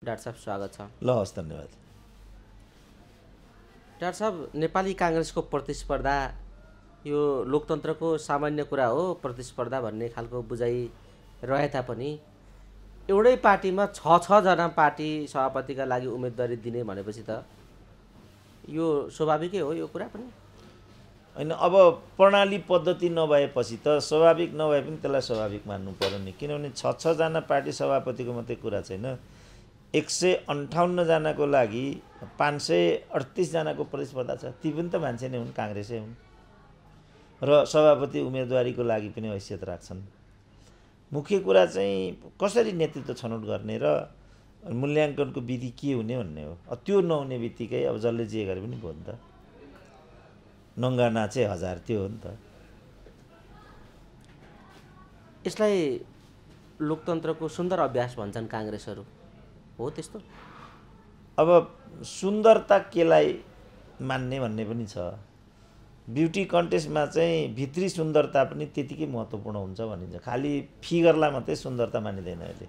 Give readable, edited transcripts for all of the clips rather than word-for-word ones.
Doctor साहब स्वागत छ। ल हस् धन्यवाद। डाक्टर साहब नेपाली काङ्ग्रेसको प्रतिस्पर्धा यो लोकतन्त्रको सामान्य कुरा हो, प्रतिस्पर्धा भन्ने खालको बुझाइ रहे तापनि एउटै पार्टीमा छ जना पार्टी सभापतिका लागि उम्मेदवारी दिने भनेपछि त यो स्वाभाविकै हो यो कुरा पनि। होइन, अब प्रणाली पद्धति नभएपछि त स्वाभाविक नभए पनि त्यसलाई स्वाभाविक मान्नु पर्यो नि। किनभने छ जना पार्टी सभापतिको मात्रै कुरा छैन, 158 जनाको लागि 538 जनाको प्रतिस्पर्धा छ। ती पनि त मान्छे नै हुन्, काङ्ग्रेसै हुन् र सभापति उम्मेदवारीको लागि पनि हैसियत राख्छन्। मुख्य कुरा चाहिँ कसरी नेतृत्व छनौट गर्ने र मूल्याङ्कनको विधि के हुने भन्ने हो। त्यो नहुने बित्तिकै अब जसले जे गरे पनि भयो नि त, नङ्गा नाचे हजार त्यो हो नि त। यसलाई लोकतन्त्रको सुन्दर अभ्यास भन्छन् काङ्ग्रेसहरू, हो त्यस्तो? अब सुन्दरता केलाई मान्ने भन्ने पनि छ। ब्युटी कन्टेस्टमा चाहिँ भित्री सुन्दरता पनि त्यतिकै महत्त्वपूर्ण हुन्छ भनिन्छ। खालि फिगरलाई मात्रै सुन्दरता मानिँदैन अहिले।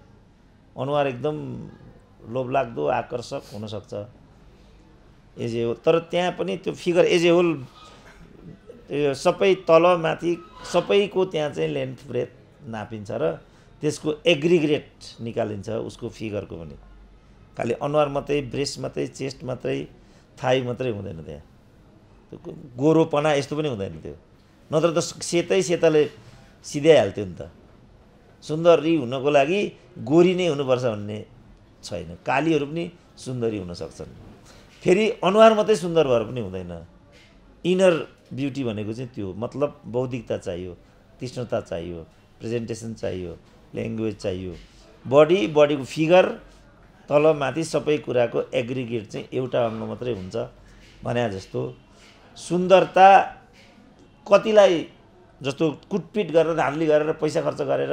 अनुहार एकदम लोभलाग्दो आकर्षक हुनसक्छ एज ए होल, तर त्यहाँ पनि त्यो फिगर एज ए होल सबै तल माथि सबैको त्यहाँ चाहिँ लेन्थ ब्रेथ नापिन्छ र त्यसको एग्रिगेट निकालिन्छ उसको फिगरको पनि। खालि अनुहार मात्रै, ब्रेस्ट मात्रै, चेस्ट मात्रै, थाई मात्रै हुँदैन त्यहाँ। त्यो गोरोपना यस्तो पनि हुँदैन त्यो, नत्र त सेतैले सिध्याइहाल्थ्यो नि त। सुन्दरी हुनको लागि गोरी नै हुनुपर्छ भन्ने छैन, कालीहरू पनि सुन्दरी हुन सक्छन्। फेरि अनुहार मात्रै सुन्दर भएर पनि हुँदैन। इनर ब्युटी भनेको चाहिँ त्यो, मतलब बौद्धिकता चाहियो, तीक्ष्णता चाहियो, प्रेजेन्टेसन चाहियो, ल्याङ्ग्वेज चाहियो। बडीको फिगर तल माथि सबै कुराको एग्रिगेट चाहिँ एउटा अङ्ग मात्रै हुन्छ भने जस्तो सुन्दरता कतिलाई जस्तो कुटपिट गरेर, धाँधली गरेर, पैसा खर्च गरेर,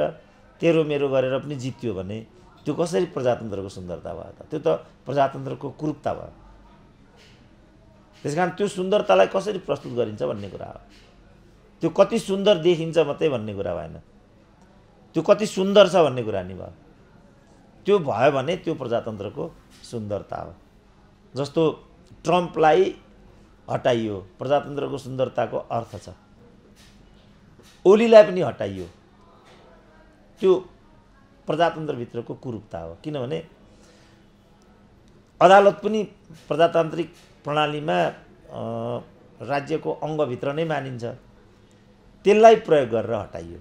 तेरो मेरो गरेर पनि जित्यो भने त्यो कसरी प्रजातन्त्रको सुन्दरता भयो त? त्यो त प्रजातन्त्रको कुरूपता भयो। त्यसकारण त्यो सुन्दरतालाई कसरी प्रस्तुत गरिन्छ भन्ने कुरा हो। त्यो कति सुन्दर देखिन्छ मात्रै भन्ने कुरा भएन, त्यो कति सुन्दर छ भन्ने कुरा नि भयो। त्यो भयो भने त्यो प्रजातन्त्रको सुन्दरता हो। जस्तो ट्रम्पलाई हटाइयो, प्रजातन्त्रको सुन्दरताको अर्थ छ। ओलीलाई पनि हटाइयो, त्यो प्रजातन्त्रभित्रको कुरूपता हो। किनभने अदालत पनि प्रजातान्त्रिक प्रणालीमा राज्यको अङ्गभित्र नै मानिन्छ, त्यसलाई प्रयोग गरेर हटाइयो।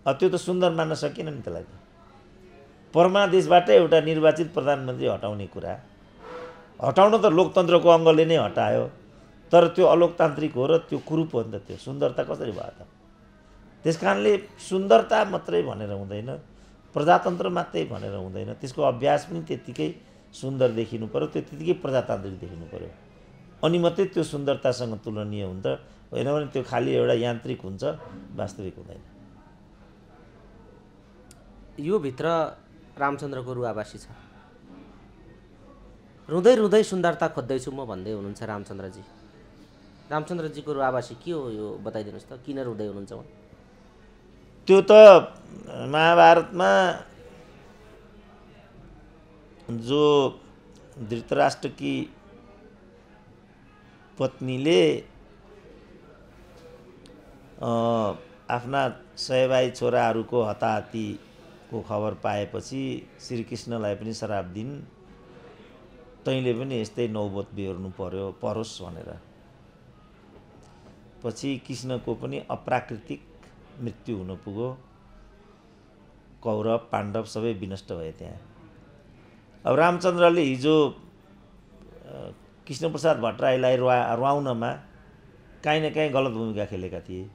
त्यो त सुन्दर मान्न सकिएन नि त्यसलाई त। परमादेशबाट एउटा निर्वाचित प्रधानमन्त्री हटाउने कुरा, हटाउन त लोकतन्त्रको अङ्गले नै हटायो, तर त्यो अलोकतान्त्रिक हो र त्यो कुरूप हो नि त। त्यो सुन्दरता कसरी भयो त? त्यस कारणले सुन्दरता मात्रै भनेर हुँदैन, प्रजातन्त्र मात्रै भनेर हुँदैन। त्यसको अभ्यास पनि त्यत्तिकै सुन्दर देखिनु पर्यो, त्यत्तिकै प्रजातान्त्रिक देखिनु पर्यो। अनि मात्रै त्यो सुन्दरतासँग तुलनीय हुन्छ। होइन भने त्यो खालि एउटा यान्त्रिक हुन्छ, वास्तविक हुँदैन। यो भित्र रामचन्द्रको रुवाबासी छ। रुँदै रुँदै सुन्दरता खोज्दैछु म भन्दै हुनुहुन्छ रामचन्द्रजी। रामचन्द्रजीको रुवाबासी के हो यो बताइदिनुहोस् त, किन रुँदै हुनुहुन्छ उहाँ? त्यो त महाभारतमा जो धृतराष्ट्रकी पत्नीले आफ्ना 100 भाइ छोराहरूको हताहतीको खबर पाएपछि श्रीकृष्णलाई पनि श्राप दिइन्, तैँले पनि यस्तै नौबत बिहोर्नु परोस् भनेर। पछि कृष्णको पनि अप्राकृतिक मृत्यु हुन पुग्यो। कौरव पाण्डव सबै विनष्ट भए त्यहाँ। अब रामचन्द्रले हिजो कृष्णप्रसाद भट्टराईलाई रुवाउनमा काहीँ न काहीँ गलत भूमिका खेलेका थिए।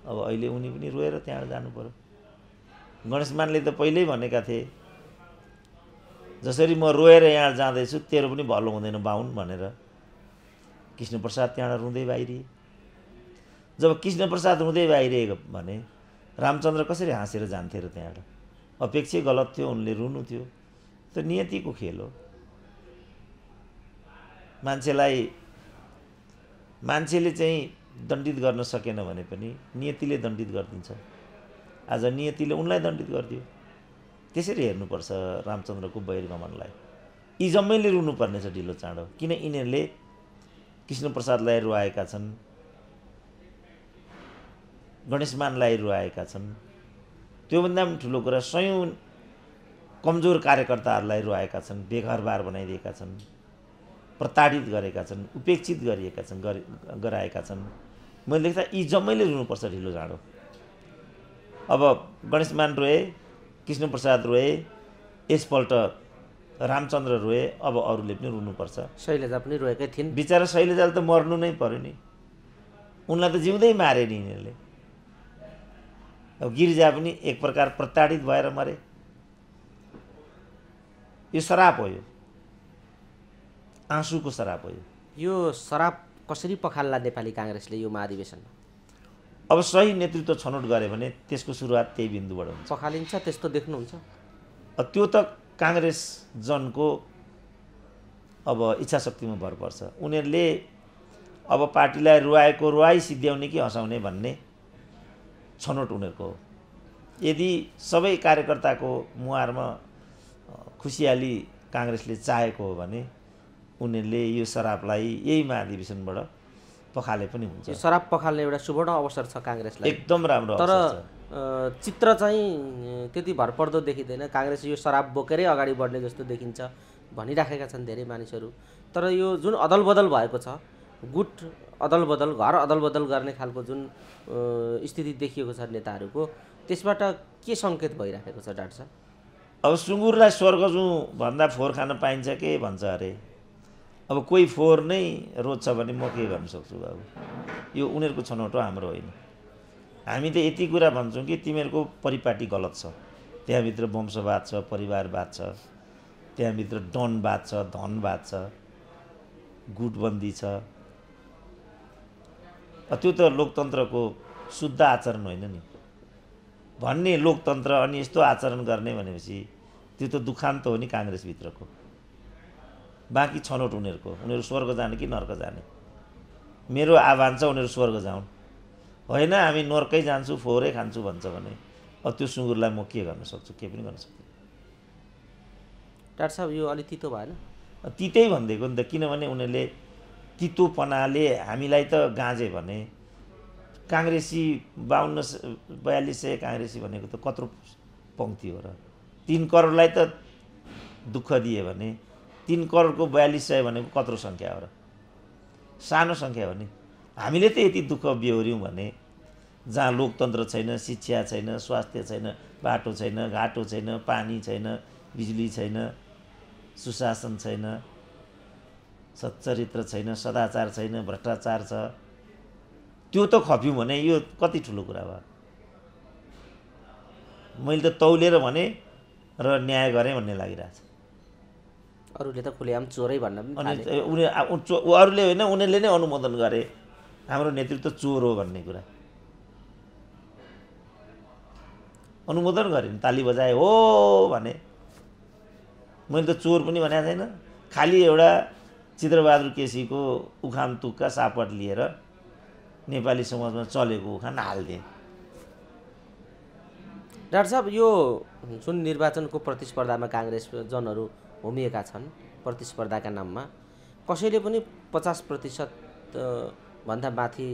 अब अहिले उनी पनि रोएर त्यहाँ जानु पर्यो। गणेशमानले त पहिल्यै भनेका थिए, जसरी म रोएर यहाँ जाँदैछु तेरो पनि भलो हुँदैन बाहुन भनेर। कृष्णप्रसाद त्यहाँबाट रुँदै बाहिरिए। जब कृष्णप्रसाद रुँदै बाहिरिएको भने रामचन्द्र कसरी हाँसेर जान्थे र त्यहाँबाट? अपेक्षै गलत थियो, उनले रुनु थियो। त्यो नियतिको खेल हो। मान्छेले चाहिँ दण्डित गर्न सकेन भने पनि नियतिले दण्डित गरिदिन्छ। आज नियतिले उनलाई दण्डित गरिदियो। त्यसरी हेर्नुपर्छ रामचन्द्रको बहिर्गमनलाई। यी जम्मैले रुनुपर्ने छ ढिलो चाँडो, किन यिनीहरूले कृष्णप्रसादलाई रुवाएका छन्, गणेशमानलाई रुवाएका छन्। त्योभन्दा पनि ठुलो कुरा सयौँ कमजोर कार्यकर्ताहरूलाई रुवाएका छन्, बेघरबार बनाइदिएका छन्, प्रताडित गरेका छन्, उपेक्षित गरिएका छन्, गराएका छन्। मैले देख्दा यी जम्मैले रुनुपर्छ ढिलो चाँडो। अब गणेशमान रोए, कृष्णप्रसाद रोए, यसपल्ट रामचन्द्र रोए, अब अरूले पनि रुनुपर्छ। शैलजा पनि रोएकै थिइन्। बिचरा शैलजाले त मर्नु नै पर्यो नि, उनलाई त जिउँदै मारे नि यिनीहरूले। अब गिरिजा पनि एक प्रकार प्रताडित भएर मरे। यो शराप हो, यो आँसुको शराप हो। यो शराप कसरी पखाल्ला नेपाली काङ्ग्रेसले यो महाधिवेशनमा? अब सही नेतृत्व छनौट गऱ्यो भने त्यसको सुरुवात त्यही बिन्दुबाट हुन्छ। पखालिन्छ त्यस्तो देख्नुहुन्छ? त्यो त काङ्ग्रेस जनको अब इच्छा शक्तिमा भर पर्छ। उनीहरूले अब पार्टीलाई रुवाएको रुवाई सिद्ध्याउने कि हँसाउने भन्ने छनौट उनीहरूको हो। यदि सबै कार्यकर्ताको मुहारमा खुसियाली काङ्ग्रेसले चाहेको हो भने उनीहरूले यो शराबलाई यही महाधिवेशनबाट पखाले पनि हुन्छ। यो शराब पखाल्ने एउटा सुवर्ण अवसर छ काङ्ग्रेसलाई, एकदम राम्रो तर अवसर छ। चित्र चाहिँ त्यति भरपर्दो देखिँदैन। काङ्ग्रेस यो शराब बोकेरै अगाडि बढ्ने जस्तो देखिन्छ भनिराखेका छन् धेरै मानिसहरू। तर यो जुन अदलबदल भएको छ, गुट अदलबदल, घर अदलबदल गर्ने खालको जुन स्थिति देखिएको छ नेताहरूको, त्यसबाट के सङ्केत भइराखेको छ डाक्टर साहब? अब सुँगुरलाई स्वर्ग जाउँ भन्दा फोहोर खान पाइन्छ के भन्छ अरे। अब कोही फोहोर नै रोज्छ भने म के गर्न सक्छु बाबु? यो उनीहरूको छनौट हो, हाम्रो होइन। हामी त यति कुरा भन्छौँ कि तिमीहरूको परिपाटी गलत छ, त्यहाँभित्र वंशवाद छ, परिवारवाद छ, त्यहाँभित्र डनवाद छ, धनवाद छ, गुटबन्दी छ। त्यो त लोकतन्त्रको शुद्ध आचरण होइन नि भन्ने लोकतन्त्र। अनि यस्तो आचरण गर्ने भनेपछि त्यो त दुखान्त हो नि काङ्ग्रेसभित्रको। बाँकी छनौट उनीहरूको, उनीहरू स्वर्ग जाने कि नर्क जाने। मेरो आह्वान छ उनीहरू स्वर्ग जाउन्, होइन हामी नर्कै जान्छु फोहोरै खान्छु भन्छ भने अब त्यो सुँगुरलाई म के गर्न सक्छु? के पनि गर्न सक्छु। डाक्टर साहब यो अलि तितो भएन? तितै भनिदिएको नि त, किनभने उनीहरूले तितोपनाले हामीलाई त गाँजे भने। काङ्ग्रेसी 52-42 काङ्ग्रेसी भनेको त कत्रो पङ्क्ति हो र? 3 करोडलाई त दुःख दिए भने 3 करोडको 4200 भनेको कत्रो सङ्ख्या हो र? सानो सङ्ख्या हो नि। हामीले त यति दुःख बेहोऱ्यौँ भने जहाँ लोकतन्त्र छैन, शिक्षा छैन, स्वास्थ्य छैन, बाटो छैन, घाटो छैन, पानी छैन, बिजुली छैन, सुशासन छैन, सच्चरित्र छैन, सदाचार छैन, भ्रष्टाचार छ, त्यो त खप्यौँ भने यो कति ठुलो कुरा भयो। मैले त तौलेर भने र न्याय गरेँ भन्ने लागिरहेछ। अरूले त खुलेआम चोरै भन्न पनि अनि अरूले होइन, उनीहरूले नै अनुमोदन गरे हाम्रो नेतृत्व चोर हो भन्ने कुरा। अनुमोदन गरे, ताली बजाए हो भने। मैले त चोर पनि भनेको छैन, खालि एउटा चित्रबहादुर केसीको उखान तुक्का सापट लिएर नेपाली समाजमा चलेको उखान हालिदिएँ। डाक्टर साहब यो जुन निर्वाचनको प्रतिस्पर्धामा काङ्ग्रेस जनहरू होमिएका छन् प्रतिस्पर्धाका नाममा, कसैले पनि 50% भन्दा माथि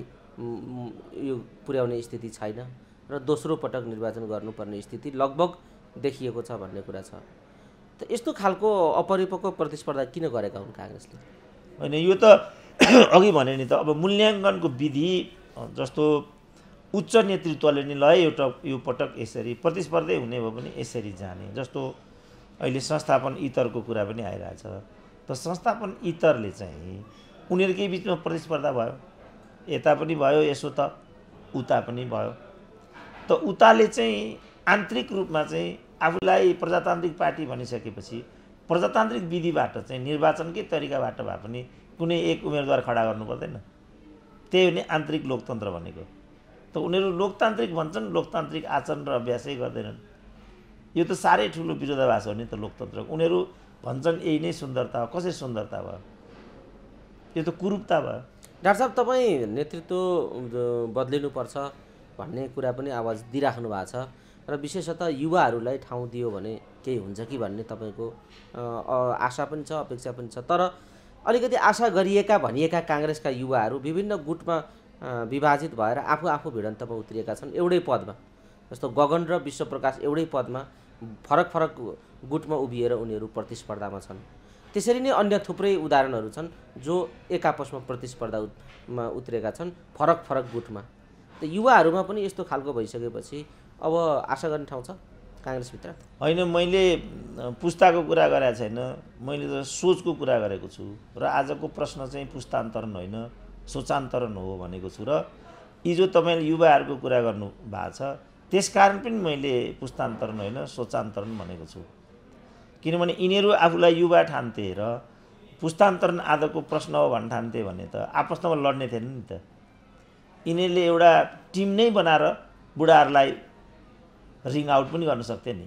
यो पुर्याउने स्थिति छैन र दोस्रो पटक निर्वाचन गर्नुपर्ने स्थिति लगभग देखिएको छ भन्ने कुरा छ। त यस्तो खालको अपरिपक्व प्रतिस्पर्धा किन गरेका हुन् काङ्ग्रेसले? होइन, यो त अघि भने नि त, अब मूल्याङ्कनको विधि जस्तो उच्च नेतृत्वले नि ल यो पटक यसरी प्रतिस्पर्धै हुने भयो भने यसरी जाने। जस्तो अहिले संस्थापन इतरको कुरा पनि आइरहेछ, त संस्थापन इतरले चाहिँ उनीहरूकै बिचमा प्रतिस्पर्धा भयो, यता पनि भयो, यसो त उता पनि भयो। त उताले चाहिँ आन्तरिक रूपमा चाहिँ आफूलाई प्रजातान्त्रिक पार्टी भनिसकेपछि प्रजातान्त्रिक विधिबाट चाहिँ निर्वाचनकै तरिकाबाट भए पनि कुनै एक उम्मेदवार खडा गर्नु पर्दैन। त्यही हो नि आन्तरिक लोकतन्त्र भनेको। त उनीहरू लोकतान्त्रिक भन्छन्, लोकतान्त्रिक आचरण र अभ्यासै गर्दैनन्। यो त साह्रै ठुलो विरोधाभास हो नि त लोकतन्त्रको। उनीहरू भन्छन् यही नै सुन्दरता हो, कसरी सुन्दरता भयो? यो त कुरूपता भयो। डाक्टर साहब तपाईँ नेतृत्व बदलिनुपर्छ भन्ने कुरा पनि आवाज दिइराख्नु भएको छ र विशेषतः युवाहरूलाई ठाउँ दियो भने केही हुन्छ कि भन्ने तपाईँको आशा पनि छ, अपेक्षा पनि छ। तर अलिकति आशा गरिएका भनिएका काङ्ग्रेसका युवाहरू विभिन्न गुटमा विभाजित भएर आफू भिडन्तमा उत्रिएका छन् एउटै पदमा। जस्तो गगन र विश्वप्रकाश एउटै पदमा फरक फरक गुटमा उभिएर उनीहरू प्रतिस्पर्धामा छन्। त्यसरी नै अन्य थुप्रै उदाहरणहरू छन् जो एक आपसमा प्रतिस्पर्धामा उत्रेका छन् फरक फरक गुटमा। त युवाहरूमा पनि यस्तो खालको भइसकेपछि अब आशा गर्ने ठाउँ छ काङ्ग्रेसभित्र? होइन, मैले पुस्ताको कुरा गरेको छैन, मैले त सोचको कुरा गरेको छु। र आजको प्रश्न चाहिँ पुस्तान्तरण होइन, सोचान्तरण हो भनेको छु। र हिजो तपाईँले युवाहरूको कुरा गर्नु भएको छ, त्यसकारण पनि मैले पुस्तान्तरण होइन सोचान्तरण भनेको छु। किनभने यिनीहरू आफूलाई युवा ठान्थे र पुस्तान्तरण आजको प्रश्न हो भन्न ठान्थे भने त आपसमा लड्ने थिएन नि त। यिनीहरूले एउटा टिम नै बनाएर बुढाहरूलाई रिङ आउट पनि गर्न सक्थे नि।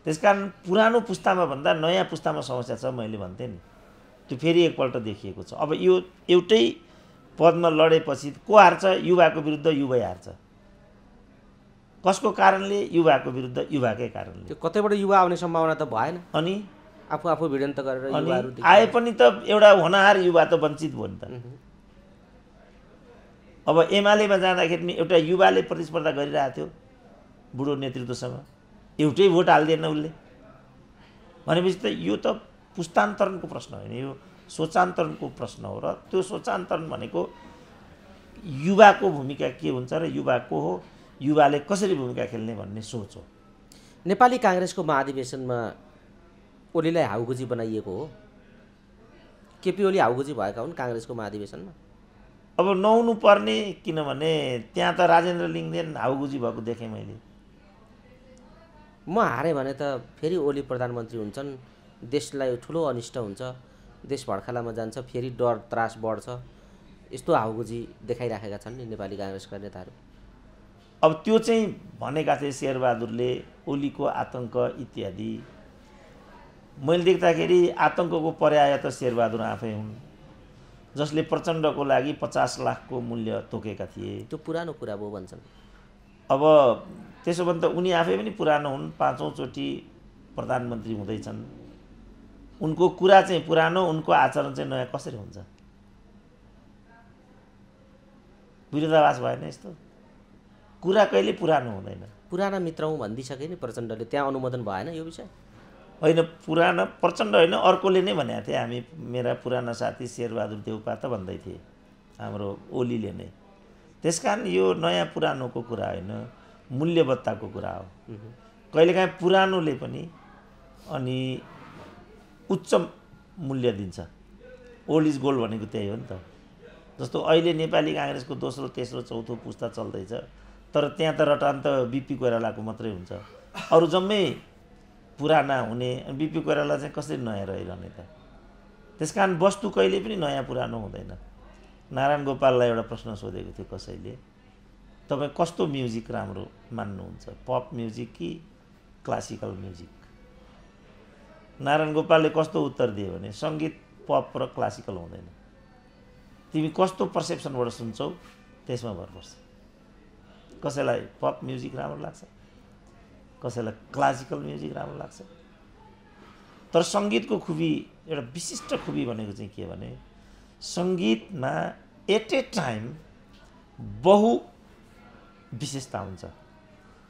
त्यसकारण पुरानो पुस्तामा भन्दा नयाँ पुस्तामा समस्या छ मैले भन्थेँ नि, त्यो फेरि एकपल्ट देखिएको छ। अब यो एउटै पदमा लडेपछि को हार्छ? युवाको विरुद्ध युवै हार्छ। कसको कारणले? युवाको विरुद्ध युवाकै कारणले। त्यो कतैबाट युवा आउने सम्भावना त भएन। अनि आफू भिडन्त गरेर युवाहरू आए पनि त एउटा होनहार युवा त वञ्चित भयो नि त। अब एमालेमा जाँदाखेरि पनि एउटा युवाले प्रतिस्पर्धा गरिरहेको थियो बुढो नेतृत्वसँग, एउटै भोट हाल्दिएन उसले। भनेपछि त यो त पुस्तान्तरणको प्रश्न होइन, यो सोचान्तरणको प्रश्न हो। र त्यो सोचान्तरण भनेको युवाको भूमिका के हुन्छ र युवाको हो, युवाले कसरी भूमिका खेल्ने भन्ने सोच हो। नेपाली काङ्ग्रेसको महाधिवेशनमा ओलीलाई हाउगुजी बनाइएको हो। केपी ओली हाउगुजी भएका हुन् काङ्ग्रेसको महाधिवेशनमा? अब नहुनु पर्ने, किनभने त्यहाँ त राजेन्द्र लिङ्गदेन हाउगुजी भएको देखेँ मैले। म हारेँ भने त फेरि ओली प्रधानमन्त्री हुन्छन्, देशलाई ठुलो अनिष्ट हुन्छ, देश भड्खालामा जान्छ, फेरि डर त्रास बढ्छ, यस्तो हाउगुजी देखाइराखेका छन् नि नेपाली काङ्ग्रेसका नेताहरू। अब त्यो चाहिँ भनेका थिए शेरबहादुरले, ओलीको आतङ्क इत्यादि। मैले देख्दाखेरि आतङ्कको पर्याय त शेरबहादुर आफै हुन्, जसले प्रचण्डको लागि 50 लाखको मूल्य तोकेका थिए। त्यो पुरानो कुरा भयो भन्छन्। अब त्यसो भने त उनी आफै पनि पुरानो हुन्, 5औं चोटि प्रधानमन्त्री हुँदैछन्। उनको कुरा चाहिँ पुरानो, उनको आचरण चाहिँ नयाँ कसरी हुन्छ? विरोधाभास भएन यस्तो? कुरा कहिले पुरानो हुँदैन। पुराना मित्र हुँ भनिदिइसके नि प्रचण्डले, त्यहाँ अनुमोदन भएन यो विषय? होइन, पुराना प्रचण्ड होइन, अर्कोले नै भनेको थिए। हामी मेरा पुराना साथी शेरबहादुर देउपा त भन्दै थिए, हाम्रो ओलीले नै। त्यसकारण यो नयाँ पुरानोको कुरा होइन, मूल्यवत्ताको कुरा हो। कहिलेकाहीँ पुरानोले पनि अनि उच्च मूल्य दिन्छ। ओल्ड इज गोल्ड भनेको त्यही हो नि त। जस्तो अहिले नेपाली काङ्ग्रेसको दोस्रो तेस्रो चौथो पुस्ता चल्दैछ, तर त्यहाँ त रटान त बिपी कोइरालाको मात्रै हुन्छ, अरू जम्मै पुराना हुने। बिपी कोइराला चाहिँ कसरी नयाँ रहिरहने त? त्यसकारण वस्तु कहिले पनि नयाँ पुरानो हुँदैन। नारायण गोपाललाई एउटा प्रश्न सोधेको थियो कसैले, तपाईँ कस्तो म्युजिक राम्रो मान्नुहुन्छ, पप म्युजिक कि क्लासिकल म्युजिक? नारायण गोपालले कस्तो उत्तर दियो भने सङ्गीत पप र क्लासिकल हुँदैन, तिमी कस्तो पर्सेप्सनबाट सुन्छौ त्यसमा भर पर्छ। कसैलाई पप म्युजिक राम्रो लाग्छ, कसैलाई क्लासिकल म्युजिक राम्रो लाग्छ। तर सङ्गीतको खुबी, एउटा विशिष्ट खुबी भनेको चाहिँ के भने सङ्गीतमा एट ए टाइम बहु विशेषता हुन्छ।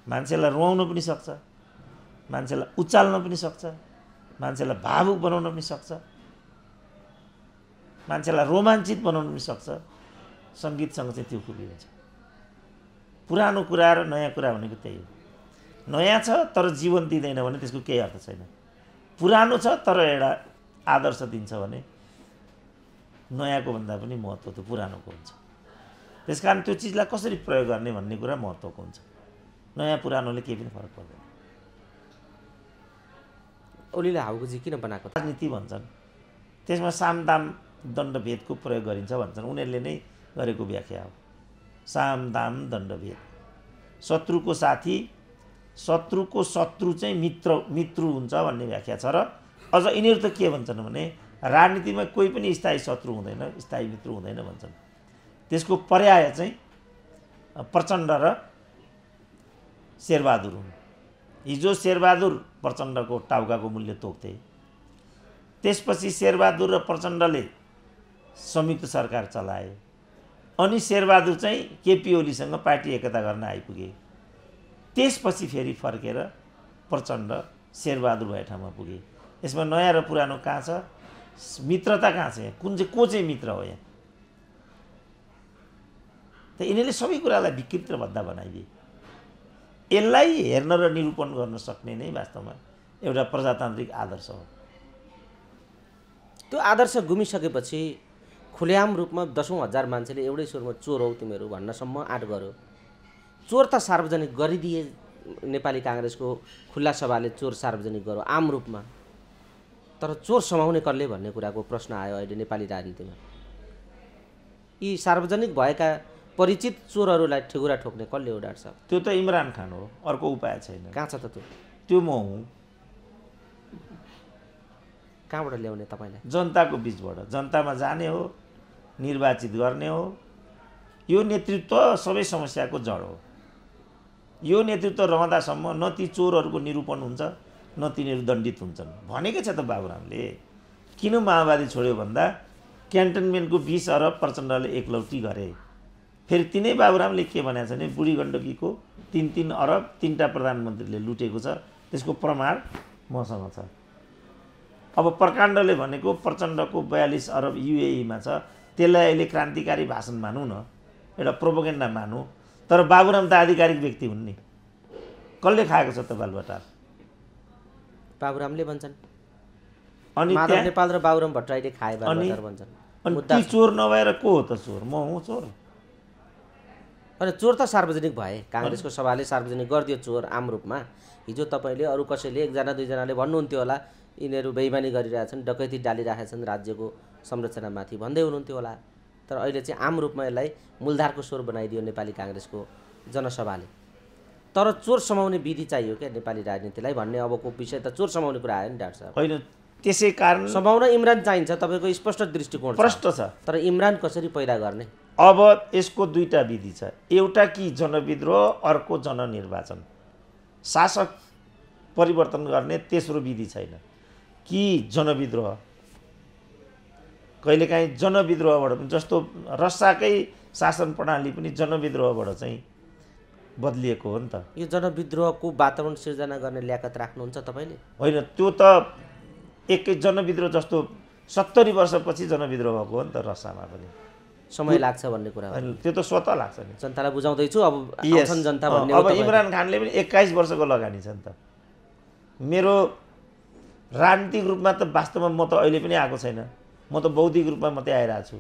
मान्छेलाई रुवाउन पनि सक्छ, मान्छेलाई उचाल्न पनि सक्छ, मान्छेलाई भावुक बनाउन पनि सक्छ, मान्छेलाई रोमाञ्चित बनाउन पनि सक्छ। सङ्गीतसँग चाहिँ त्यो खुबी हुन्छ। पुरानो कुरा र नयाँ कुरा भनेको त्यही हो। नयाँ छ तर जीवन दिँदैन भने त्यसको केही अर्थ छैन। पुरानो छ तर एउटा आदर्श दिन्छ भने नयाँको भन्दा पनि महत्त्व त पुरानोको हुन्छ। त्यसकारण त्यो चिजलाई कसरी प्रयोग गर्ने भन्ने कुरा महत्त्वको हुन्छ। नयाँ पुरानोले केही पनि फरक पर्दैन। ओलीले हाउगुजी किन बनाएको? राजनीति भन्छन्, त्यसमा सामदाम दण्डभेदको प्रयोग गरिन्छ भन्छन्। उनीहरूले नै गरेको व्याख्या हो। सामदाम दण्डभेद, शत्रुको साथी, शत्रुको शत्रु चाहिँ मित्रु हुन्छ भन्ने व्याख्या छ। र अझ यिनीहरू त के भन्छन् भने राजनीतिमा कोही पनि स्थायी शत्रु हुँदैन, स्थायी मित्र हुँदैन भन्छन्। त्यसको पर्याय चाहिँ प्रचण्ड र शेरबहादुर हुन्। हिजो शेरबहादुर प्रचण्डको टाउकाको मूल्य तोक्थे, त्यसपछि शेरबहादुर र प्रचण्डले संयुक्त सरकार चलाए, अनि शेरबहादुर चाहिँ केपी ओलीसँग पार्टी एकता गर्न आइपुगे, त्यसपछि फेरि फर्केर प्रचण्ड शेरबहादुर भए ठाउँमा पुगे। यसमा नयाँ र पुरानो कहाँ छ, मित्रता कहाँ छ, यहाँ कुन चाहिँ को चाहिँ मित्र हो यहाँ? त यिनीहरूले सबै कुरालाई विकृत र भद्दा बनाइदिए। यसलाई हेर्न र निरूपण गर्न सक्ने नै वास्तवमा एउटा प्रजातान्त्रिक आदर्श हो। त्यो आदर्श गुमिसकेपछि खुलेआम रूपमा दसौँ हजार मान्छेले एउटै स्वरमा चोर हौ तिमीहरू भन्नसम्म आँट गर्यो। चोर त सार्वजनिक गरिदिए, नेपाली काङ्ग्रेसको खुल्ला सभाले चोर सार्वजनिक गर्यो आम रूपमा, तर चोर समाउने कसले भन्ने कुराको प्रश्न आयो अहिले नेपाली राजनीतिमा। यी सार्वजनिक भएका परिचित चोरहरूलाई ठेगुरा ठोक्ने कसले हो डाक्टर साहब? त्यो त इमरान खान हो, अर्को उपाय छैन। कहाँ छ त त्यो म हुँ। कहाँबाट ल्याउने तपाईँलाई? जनताको बिचबाट, जनतामा जाने हो, निर्वाचित गर्ने हो। यो नेतृत्व सबै समस्याको जड हो। यो नेतृत्व रहँदासम्म न ती चोरहरूको निरूपण हुन्छ, न तिनीहरू दण्डित हुन्छन्। भनेकै छ त बाबुरामले, किन माओवादी छोड्यो भन्दा क्यान्टनमेन्टको 20 अरब प्रचण्डले एकलौटी गरे। फेरि तिनै बाबुरामले के भनेको छ भने बुढी गण्डकीको 3-3 अरब 3टा प्रधानमन्त्रीले लुटेको छ, त्यसको प्रमाण मसँग छ। अब प्रकाण्डले भनेको प्रचण्डको 42 अरब युएईमा छ, त्यसलाई अहिले क्रान्तिकारी भाषण मानौँ न, एउटा प्रोपोगेन्डा मानौँ, तर बाबुराम त आधिकारिक व्यक्ति हुन् नि। कसले खाएको छ त बालबटार? बाबुरामले भन्छन्। अनि माधव नेपाल र बाबुराम भट्टराईले खाए बालबटार भन्छन्। अनि ती चोर नभएर को हो त चोर? म हुँ चोर। अनि चोर त सार्वजनिक भए, काङ्ग्रेसको सभाले सार्वजनिक गरिदियो चोर आम रूपमा। हिजो तपाईँले अरू कसैले 1-2जनाले भन्नुहुन्थ्यो होला यिनीहरू बेइमानी गरिरहेछन्, डकैती डालिरहेछन् राज्यको संरचनामाथि भन्दै हुनुहुन्थ्यो होला, तर अहिले चाहिँ आम रूपमा यसलाई मूलधारको स्वर बनाइदियो नेपाली काङ्ग्रेसको जनसभाले। तर चोर समाउने विधि चाहियो क्या नेपाली राजनीतिलाई भन्ने अबको विषय त चोर समाउने कुरा आयो नि डाक्टर साहब। होइन, त्यसै कारण समाउन इमरान चाहिन्छ, तपाईँको स्पष्ट दृष्टिकोण प्रष्ट छ। तर इमरान कसरी पैदा गर्ने? अब यसको दुईटा विधि छ, एउटा कि जनविद्रोह, अर्को जननिर्वाचन। शासक परिवर्तन गर्ने तेस्रो विधि छैन कि जनविद्रोह। कहिलेकाहीँ जनविद्रोहबाट पनि, जस्तो रसाकै शासन प्रणाली पनि जनविद्रोहबाट चाहिँ बदलिएको हो नि त। यो जनविद्रोहको वातावरण सिर्जना गर्ने ल्याकत राख्नुहुन्छ तपाईँले? होइन, त्यो त एकै जनविद्रोह जस्तो 70 वर्षपछि जनविद्रोह भएको हो नि त। रसामा पनि समय लाग्छ भन्ने कुरा हो। त्यो त स्वतः लाग्छ नि। जनतालाई बुझाउँदैछु, अब आउँछन् जनता भन्ने हो। अब इमरान खानले पनि 21 वर्षको लगानी छ नि त। मेरो राजनीतिक रूपमा त वास्तवमा म त अहिले पनि आएको छैन, म त बौद्धिक रूपमा मात्रै आइरहेको छु।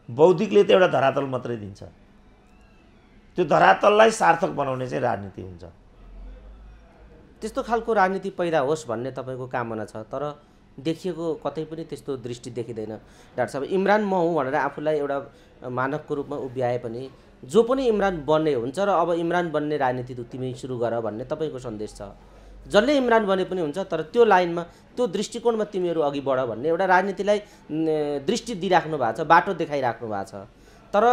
बौद्धिकले त एउटा धरातल मात्रै दिन्छ, त्यो धरातललाई सार्थक बनाउने चाहिँ राजनीति हुन्छ। त्यस्तो खालको राजनीति पैदा होस् भन्ने तपाईँको कामना छ, तर देखिएको कतै पनि त्यस्तो दृष्टि देखिँदैन डाक्टर साहब। इमरान म हुँ भनेर आफूलाई एउटा मानवको रूपमा उभ्याए पनि जो पनि इमरान बन्ने हुन्छ र अब इमरान बन्ने राजनीति तिमी सुरु गर भन्ने तपाईँको सन्देश छ। जसले इमरान बने पनि हुन्छ, तर त्यो लाइनमा, त्यो दृष्टिकोणमा तिमीहरू अघि बढ भन्ने एउटा राजनीतिलाई दृष्टि दिइराख्नु भएको छ, बाटो देखाइराख्नु भएको छ। तर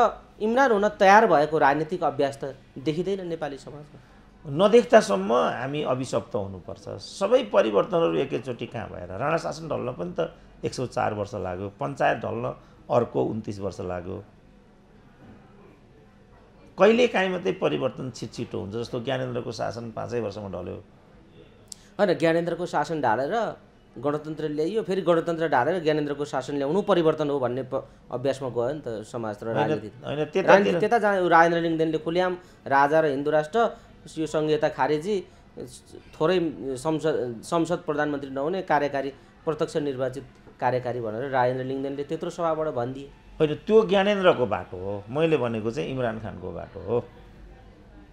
इमरान हुन तयार भएको राजनीतिक अभ्यास त देखिँदैन नेपाली समाजमा। नदेख्दासम्म हामी अभिशप्त हुनुपर्छ। सबै परिवर्तनहरू एकैचोटि कहाँ भएर, राणा शासन ढल्न पनि त 104 वर्ष लाग्यो, पञ्चायत ढल्न अर्को 29 वर्ष लाग्यो। कहिलेकाहीँ मात्रै परिवर्तन छिटो हुन्छ, जस्तो ज्ञानेन्द्रको शासन 5 वर्षमा ढल्यो। होइन, ज्ञानेन्द्रको शासन ढालेर गणतन्त्र ल्याइयो, फेरि गणतन्त्र ढालेर ज्ञानेन्द्रको शासन ल्याउनु परिवर्तन हो भन्ने अभ्यासमा गयो नि त समाज र राजनीति। त्यता जाने राजेन्द्र लिङ्गदेनले खुल्याम राजा र हिन्दू राष्ट्र, यो संहिता खारेजी, थोरै संसद प्रधानमन्त्री नहुने, कार्यकारी प्रत्यक्ष निर्वाचित कार्यकारी भनेर राजेन्द्र लिङ्गदेनले त्यत्रो सभाबाट भनिदिए। होइन, त्यो ज्ञानेन्द्रको बाटो हो, मैले भनेको चाहिँ इमरान खानको बाटो हो।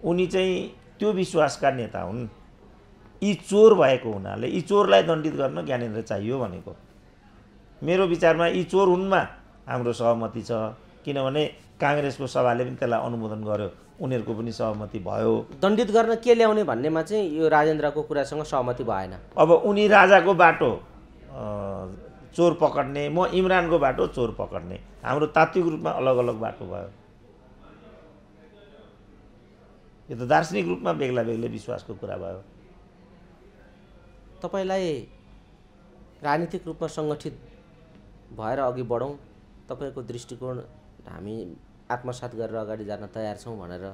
उनी चाहिँ त्यो विश्वासका नेता हुन्। यी चोर भएको हुनाले यी चोरलाई दण्डित गर्न ज्ञानेन्द्र चाहियो भनेको। मेरो विचारमा यी चोर हुनमा हाम्रो सहमति छ, किनभने काङ्ग्रेसको सभाले पनि त्यसलाई अनुमोदन गर्यो, उनीहरूको पनि सहमति भयो। दण्डित गर्न के ल्याउने भन्नेमा चाहिँ यो राजेन्द्रको कुरासँग सहमति भएन। अब उनी राजाको बाटो चोर पकड्ने, म इमरानको बाटो चोर पकड्ने, हाम्रो तात्विक रूपमा अलग अलग बाटो भयो। यो त दार्शनिक रूपमा बेग्ला बेग्लै विश्वासको कुरा भयो। तपाईलाई राजनीतिक रूपमा सङ्गठित भएर अघि बढौँ, तपाईँको दृष्टिकोण हामी आत्मसात गरेर अगाडि जान तयार छौँ भनेर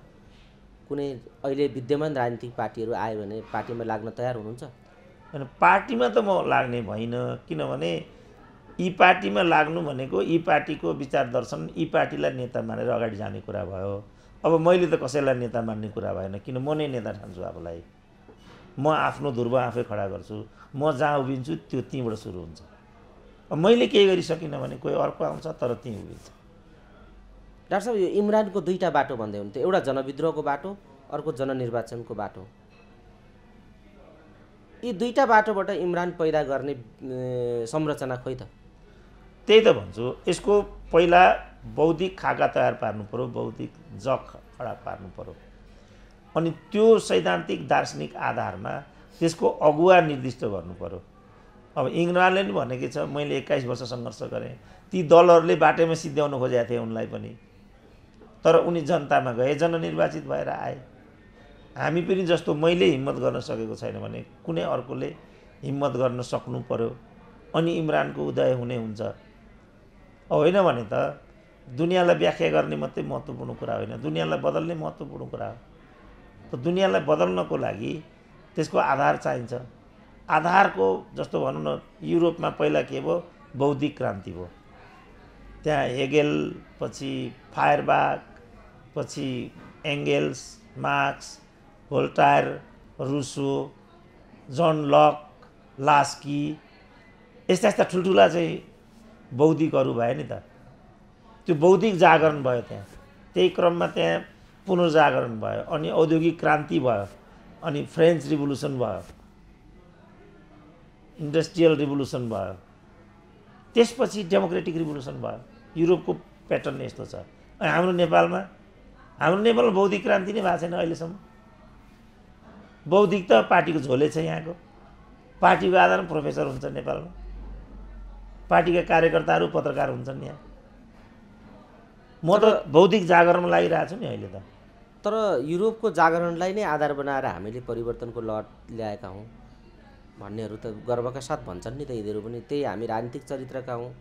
कुनै अहिले विद्यमान राजनीतिक पार्टीहरू आयो भने पार्टीमा लाग्न तयार हुनुहुन्छ? होइन, पार्टीमा त म लाग्ने भइनँ, किनभने यी पार्टीमा लाग्नु भनेको यी पार्टीको विचार दर्शन यी पार्टीलाई नेता मानेर अगाडि जाने कुरा भयो। अब मैले त कसैलाई नेता मान्ने कुरा भएन, किन म नै नेता ठान्छु आफूलाई। म आफ्नो ध्रुव आफै खडा गर्छु, म जहाँ उभिन्छु त्यो त्यहीँबाट सुरु हुन्छ। अब मैले केही गरिसकिनँ भने कोही अर्को आउँछ, तर त्यहीँ उभिन्छ। डाक्टर साहब, यो इमरानको दुईटा बाटो भन्दै हुन्थ्यो, एउटा जनविद्रोहको बाटो, अर्को जननिर्वाचनको बाटो। यी दुईटा बाटोबाट इमरान पैदा गर्ने संरचना खोइ त? त्यही त भन्छु, यसको पहिला बौद्धिक खाका तयार पार्नु पर्यो, बौद्धिक जग खडा पार्नु पर्यो, अनि त्यो सैद्धान्तिक दार्शनिक आधारमा त्यसको अगुवा निर्दिष्ट गर्नु पर्यो। अब इमरानले नि भनेकै छ, मैले 21 वर्ष सङ्घर्ष गरेँ, ती दलहरूले बाटैमा सिद्ध्याउन खोजेका थिए उनलाई पनि, तर उनी जनतामा गए, जननिर्वाचित भएर आए। हामी पनि जस्तो मैले हिम्मत गर्न सकेको छैन भने कुनै अर्कोले हिम्मत गर्न सक्नु पर्यो, अनि इमरानको उदय हुने हुन्छ। होइन भने त दुनियाँलाई व्याख्या गर्ने मात्रै महत्त्वपूर्ण कुरा होइन, दुनियाँलाई बदल्ने महत्त्वपूर्ण कुरा हो। त दुनियाँलाई बदल्नको लागि त्यसको आधार चाहिन्छ। आधारको जस्तो भनौँ न, युरोपमा पहिला के भयो, बौद्धिक क्रान्ति भयो। त्यहाँ हेगेल, पछि फायरबाख, पछि एङ्गेल्स, मार्क्स, भोल्टायर, रुसो, जन लक, लास्की, यस्ता यस्ता ठुल्ठुला चाहिँ बौद्धिकहरू भयो नि त। त्यो बौद्धिक जागरण भयो त्यहाँ। त्यही क्रममा त्यहाँ पुनर्जागरण भयो, अनि औद्योगिक क्रान्ति भयो, अनि फ्रेन्च रिभोल्युसन भयो, इन्डस्ट्रियल रिभोल्युसन भयो, त्यसपछि डेमोक्रेटिक रिभोल्युसन भयो। युरोपको प्याटर्न यस्तो छ। अनि हाम्रो नेपालमा बौद्धिक क्रान्ति नै भएको छैन अहिलेसम्म। बौद्धिक त पार्टीको झोले छ यहाँको। पार्टीको आधारमा प्रोफेसर हुन्छ नेपालमा, पार्टीका कार्यकर्ताहरू पत्रकार हुन्छन् यहाँ। म त बौद्धिक जागरणमा लागिरहेको छु नि अहिले त। तर युरोपको जागरणलाई नै आधार बनाएर हामीले परिवर्तनको लहर ल्याएका हौँ भन्नेहरू त गर्वका साथ भन्छन् नि त। यिनीहरू पनि त्यही हामी राजनीतिक चरित्रका हौँ।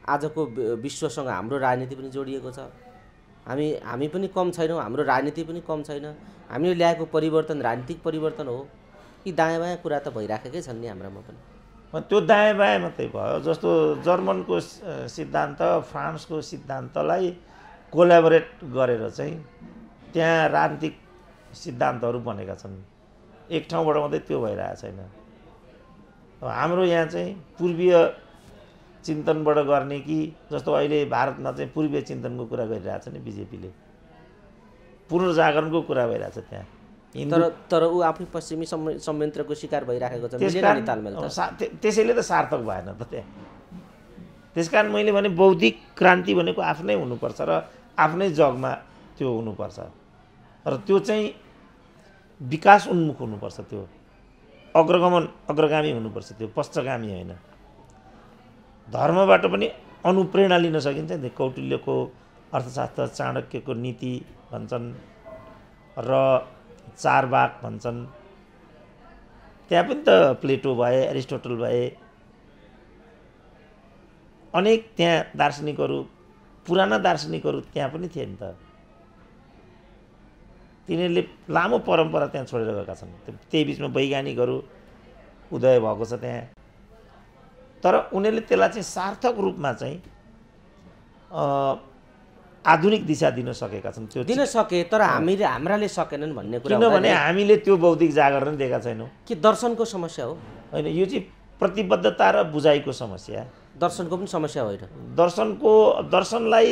आजको विश्वसँग हाम्रो राजनीति पनि जोडिएको छ। हामी पनि कम छैनौँ, हाम्रो राजनीति पनि कम छैन। हामीले ल्याएको परिवर्तन राजनीतिक परिवर्तन हो कि दायाँ बायाँ कुरा त भइराखेकै छन् नि हाम्रामा पनि। त्यो दायाँ बायाँ मात्रै भयो। जस्तो जर्मनको सिद्धान्त, फ्रान्सको सिद्धान्तलाई कोल्याबोरेट गरेर चाहिँ त्यहाँ राजनीतिक सिद्धान्तहरू बनेका छन्। एक ठाउँबाट मात्रै त्यो भइरहेको छैन। हाम्रो यहाँ चाहिँ पूर्वीय चिन्तनबाट गर्ने कि जस्तो अहिले भारतमा चाहिँ पूर्वीय चिन्तनको कुरा गरिरहेको छ नि बिजेपीले, पुनर्जागरणको कुरा भइरहेछ त्यहाँ। तर ऊ आफै पश्चिमी संयन्त्रको शिकार भइराखेको छ। त्यसैले त सार्थक भएन त त्यहाँ। त्यसकारण मैले भने बौद्धिक क्रान्ति भनेको आफ्नै हुनुपर्छ र आफ्नै जगमा त्यो हुनुपर्छ, र त्यो चाहिँ विकास उन्मुख हुनुपर्छ, त्यो अग्रगामी हुनुपर्छ, त्यो पश्चगामी होइन। धर्मबाट पनि अनुप्रेरणा लिन सकिन्छ नि। कौटिल्यको अर्थशास्त्र, चाणक्यको नीति भन्छन् र चारवाक भन्छन्। त्यहाँ पनि त प्लेटो भए, एरिस्टोटल भए, अनेक त्यहाँ दार्शनिकहरू, पुराना दार्शनिकहरू त्यहाँ पनि थिए नि त। तिनीहरूले लामो परम्परा त्यहाँ छोडेर गएका छन्। त्यही बिचमा वैज्ञानिकहरू उदय भएको छ त्यहाँ। तर उनीहरूले त्यसलाई चाहिँ सार्थक रूपमा चाहिँ आधुनिक दिशा दिन सकेका छन्। त्यो दिन सके, तर हाम्राले सकेनन् भन्ने कुरा। किनभने हामीले त्यो बौद्धिक जागरण दिएका छैनौँ। के दर्शनको समस्या हो? होइन, यो चाहिँ प्रतिबद्धता र बुझाइको समस्या। दर्शनको पनि समस्या होइन। दर्शनलाई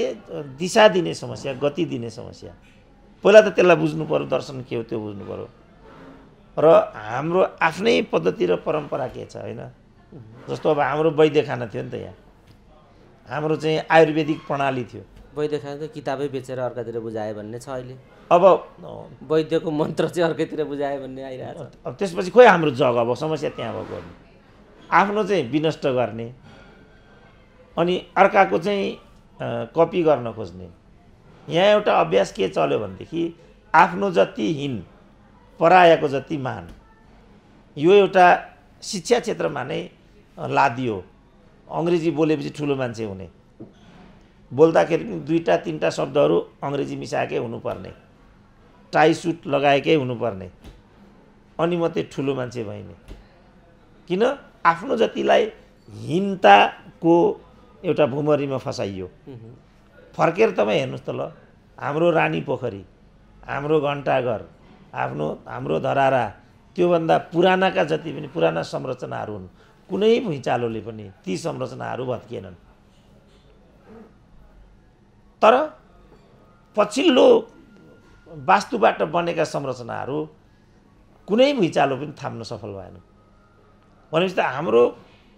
दिशा दिने समस्या, गति दिने समस्या। पहिला त त्यसलाई बुझ्नु पर्यो, दर्शन के हो त्यो बुझ्नु पर्यो। र हाम्रो आफ्नै पद्धति र परम्परा के छ होइन। जस्तो अब हाम्रो वैद्य खाना थियो नि त यहाँ, हाम्रो चाहिँ आयुर्वेदिक प्रणाली थियो। वैद्य खाना त किताबै बेचेर अर्कातिर बुझायो भन्ने छ अहिले। अब वैद्यको मन्त्र चाहिँ अर्कैतिर बुझायो भन्ने आइरहेको छ। अब त्यसपछि खोइ हाम्रो जग, अब समस्या त्यहाँ भएको गर्नु, आफ्नो चाहिँ विनष्ट गर्ने, अनि अर्काको चाहिँ कपी गर्न खोज्ने। यहाँ एउटा अभ्यास के चल्यो भनेदेखि आफ्नो जति हीन परायाको जति मान, यो एउटा शिक्षा क्षेत्रमा नै लादियो। अङ्ग्रेजी बोलेपछि ठुलो मान्छे हुने, बोल्दाखेरि पनि 2-3 शब्दहरू अङ्ग्रेजी मिसाएकै हुनुपर्ने, टाई सुट लगाएकै हुनुपर्ने, अनि मात्रै ठुलो मान्छे भइने। किन? आफ्नो जतिलाई हीनताको एउटा भुमरीमा फसाइयो। फर्केर तपाईँ हेर्नुहोस् त ल, हाम्रो रानी पोखरी, हाम्रो घण्टाघर, हाम्रो धरारा, त्योभन्दा पुरानाका जति पनि पुराना संरचनाहरू हुन्, कुनै भुइँचालोले पनि ती संरचनाहरू भत्किएनन्। तर पछिल्लो वास्तुबाट बनेका संरचनाहरू कुनै भुइँचालो पनि थाम्न सफल भएन। भनेपछि त हाम्रो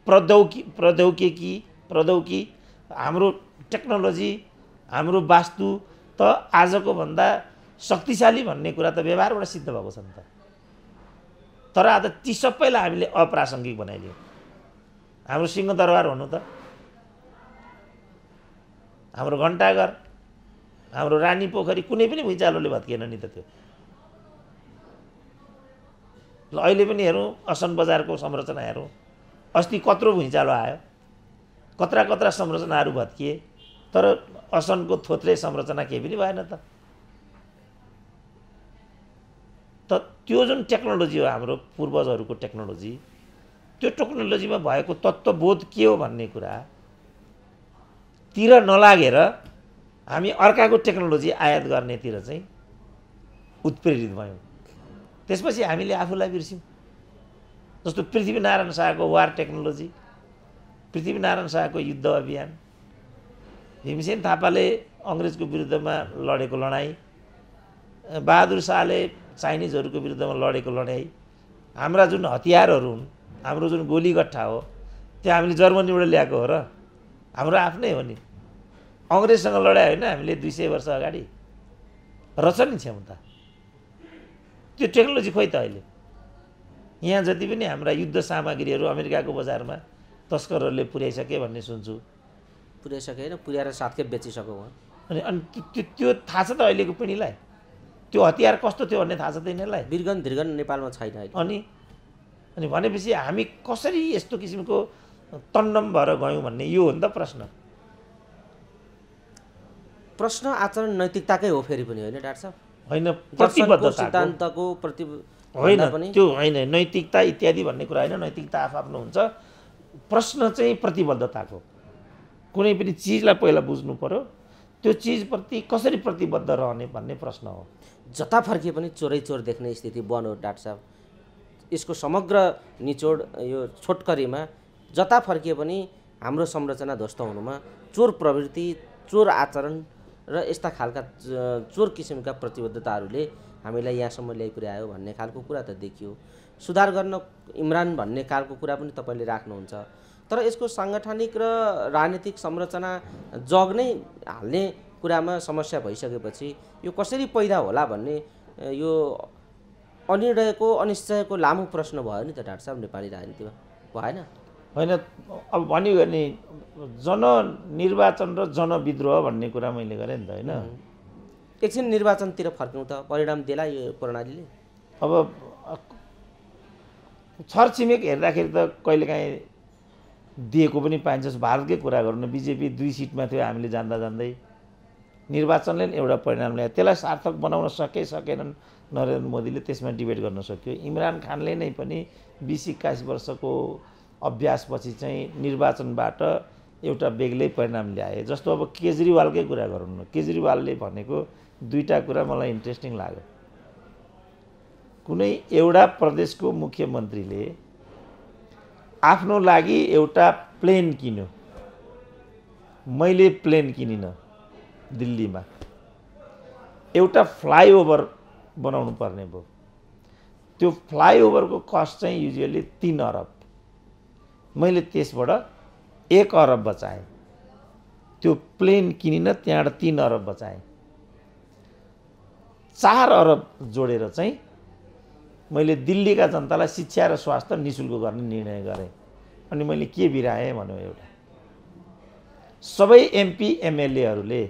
प्रौद्योगिकी, हाम्रो टेक्नोलोजी, हाम्रो वास्तु त आजको भन्दा शक्तिशाली भन्ने कुरा त व्यवहारबाट सिद्ध भएको छ नि त। तर आज ती सबैलाई हामीले अप्रासङ्गिक बनाइदियौँ। हाम्रो सिंहदरबार भन्नु त, हाम्रो घण्टाघर, हाम्रो रानी पोखरी कुनै पनि भुइँचालोले भत्किएन नि त त्यो। ल अहिले पनि हेरौँ, असन बजारको संरचना हेरौँ, अस्ति कत्रो भुइँचालो आयो, कत्रा संरचनाहरू भत्किए, तर असनको थोत्रे संरचना केही पनि भएन त। त्यो जुन टेक्नोलोजी हो हाम्रो पूर्वजहरूको टेक्नोलोजी, त्यो टेक्नोलोजीमा भएको तत्त्वबोध के हो भन्ने कुरा तिर नलागेर हामी अर्काको टेक्नोलोजी आयात गर्नेतिर चाहिँ उत्प्रेरित भयौँ। त्यसपछि हामीले आफूलाई बिर्स्यौँ। जस्तो पृथ्वीनारायण शाहको वार टेक्नोलोजी, पृथ्वीनारायण शाहको युद्ध अभियान, भीमसेन थापाले अङ्ग्रेजको विरुद्धमा लडेको लडाइँ, बहादुर शाहले चाइनिजहरूको विरुद्धमा लडेको लडाइँ, हाम्रा जुन हतियारहरू हुन्, हाम्रो जुन गोलीगट्ठा हो, त्यो हामीले जर्मनीबाट ल्याएको हो र हाम्रो आफ्नै हो नि। अङ्ग्रेजसँग लडाइ होइन हामीले 200 वर्ष अगाडि, रहेछ नि क्षमता। त्यो टेक्नोलोजी खोइ त अहिले। यहाँ जति पनि हाम्रा युद्ध सामग्रीहरू अमेरिकाको बजारमा तस्करहरूले पुर्याइसके भन्ने सुन्छु। पुर्याइसके होइन, पुर्याएर साथकै बेचिसक्यो उहाँ। अनि त्यो थाहा छ त अहिलेको पिँढीलाई? त्यो हतियार कस्तो थियो भन्ने थाहा छ त यिनीहरूलाई? वीरगन धीरगन नेपालमा छैन अहिले। अनि भनेपछि हामी कसरी यस्तो किसिमको तन्डम भएर गयौँ भन्ने यो हो नि त प्रश्न। प्रश्न आचरण नैतिकताकै हो फेरि पनि, होइन डाक्टर साहब? होइन, प्रतिबद्धता सिद्धान्तको होइन, त्यो होइन नैतिकता इत्यादि भन्ने कुरा होइन। नैतिकता आफ्नो हुन्छ, प्रश्न चाहिँ प्रतिबद्धताको। कुनै पनि चिजलाई पहिला बुझ्नु पर्यो, त्यो चिजप्रति कसरी प्रतिबद्ध रहने भन्ने प्रश्न हो। जता फर्किए पनि चोरै चोर देख्ने स्थिति बन्यो डाक्टर साहब। यसको समग्र निचोड यो छोटकरीमा जता फर्किए पनि हाम्रो संरचना ध्वस्त हुनुमा चोर प्रवृत्ति, चोर आचरण र यस्ता खालका चोर किसिमका प्रतिबद्धताहरूले हामीलाई यहाँसम्म ल्याइपुर्यायो भन्ने खालको कुरा त देखियो। सुधार गर्न इमरान भन्ने खालको कुरा पनि तपाईँले राख्नुहुन्छ। तर यसको साङ्गठनिक र राजनीतिक संरचना जग नै हाल्ने कुरामा समस्या भइसकेपछि यो कसरी पैदा होला भन्ने यो अनिर्णयको, अनिश्चयको लामो प्रश्न भयो नि त डाक्टर साहब नेपाली राजनीतिमा, भएन? होइन, अब भन्यो भने जननिर्वाचन र जनविद्रोह भन्ने कुरा मैले गरेँ नि त, होइन? एकछिन निर्वाचनतिर फर्क्यौँ त, परिणाम देला यो प्रणालीले? अब छरछिमेक हेर्दाखेरि त कहिलेकाहीँ दिएको पनि पाइन्छ। भारतकै कुरा गरौँ न, बिजेपी 2 सिटमा थियो, हामीले जान्दा जान्दै निर्वाचनले एउटा परिणाम ल्यायो। त्यसलाई सार्थक बनाउन सकेनन् नरेन्द्र मोदीले, त्यसमा डिबेट गर्न सक्यो। इमरान खानले नै पनि 20-21 वर्षको अभ्यासपछि चाहिँ निर्वाचनबाट एउटा बेग्लै परिणाम ल्याए। जस्तो अब केजरीवालकै कुरा गरौँ न, केजरीवालले भनेको 2टा कुरा मलाई इन्ट्रेस्टिङ लाग्यो। कुनै एउटा प्रदेशको मुख्यमन्त्रीले आफ्नो लागि एउटा प्लेन किन्यो, मैले प्लेन किनिनँ, दिल्लीमा एउटा फ्लाइओभर बनाउनु पर्ने भयो। त्यो फ्लाइओभरको कस्ट चाहिँ युजुअली 3 अरब, मैले त्यसबाट 1 अरब बचाएँ। त्यो प्लेन किनिनँ, त्यहाँबाट 3 अरब बचाएँ। 4 अरब जोडेर चाहिँ मैले दिल्लीका जनतालाई शिक्षा र स्वास्थ्य निःशुल्क गर्ने निर्णय गरेँ। अनि मैले के बिराएँ भन्यो, एउटा सबै एमपी एमएलएहरूले